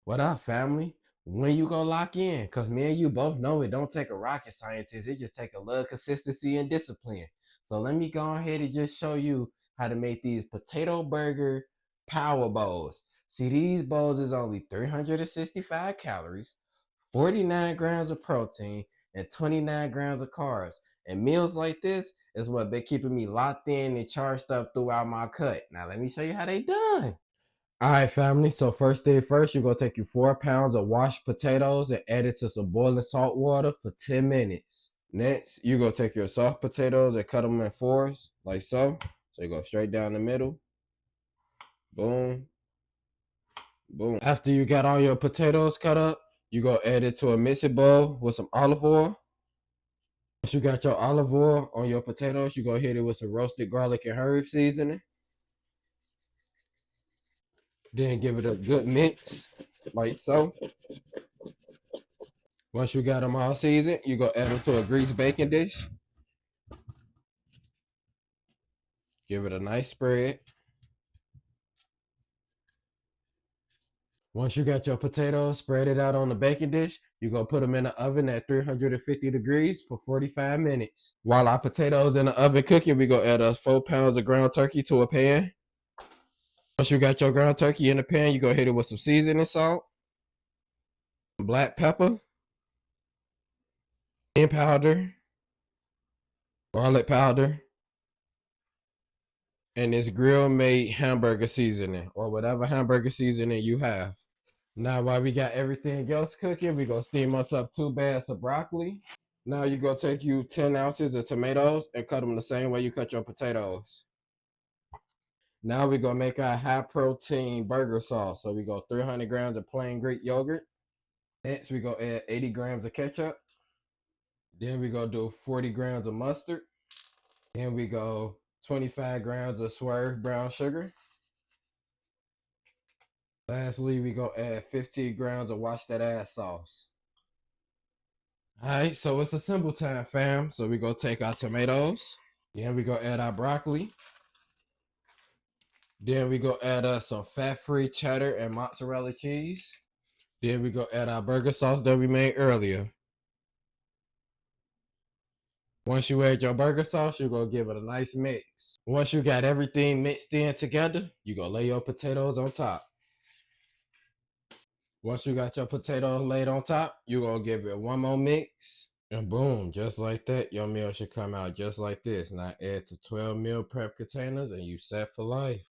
What up, family? When you gonna lock in? Cause me and you both know it don't take a rocket scientist. It just take a little consistency and discipline. So let me go ahead and just show you how to make these potato burger power bowls. See, these bowls is only 365 calories, 49 grams of protein, and 29 grams of carbs. And meals like this is what been keeping me locked in and charged up throughout my cut. Now let me show you how they done. All right, family. So first thing first, you're gonna take you 4 pounds of washed potatoes and add it to some boiling salt water for 10 minutes. Next, you're gonna take your soft potatoes and cut them in fours, like so. So you go straight down the middle. Boom, boom. After you got all your potatoes cut up, you go add it to a mixing bowl with some olive oil. Once you got your olive oil on your potatoes, you go hit it with some roasted garlic and herb seasoning. Then give it a good mix, like so. Once you got them all seasoned, you go add them to a greased baking dish. Give it a nice spread. Once you got your potatoes, spread it out on the baking dish. You go put them in the oven at 350 degrees for 45 minutes. While our potatoes in the oven cooking, we go add us 4 pounds of ground turkey to a pan. Once you got your ground turkey in the pan, you go hit it with some seasoning salt, black pepper, onion powder, garlic powder, and this grill made hamburger seasoning or whatever hamburger seasoning you have. Now, while we got everything else cooking, we gonna steam us up 2 bags of broccoli. Now you gonna take you 10 ounces of tomatoes and cut them the same way you cut your potatoes. Now we gonna make our high protein burger sauce. So we go 300 grams of plain Greek yogurt. Next, we gonna add 80 grams of ketchup. Then we gonna do 40 grams of mustard. Then we go 25 grams of Swerve brown sugar. Lastly, we gonna add 15 grams of wash that ass sauce. All right, so it's a simple time, fam. So we gonna take our tomatoes. Then we gonna add our broccoli. Then we gonna add us some fat-free cheddar and mozzarella cheese. Then we gonna add our burger sauce that we made earlier. Once you add your burger sauce, you're gonna give it a nice mix. Once you got everything mixed in together, you gonna lay your potatoes on top. Once you got your potatoes laid on top, you're gonna give it one more mix. And boom, just like that, your meal should come out just like this. Now add to 12 meal prep containers and you set for life.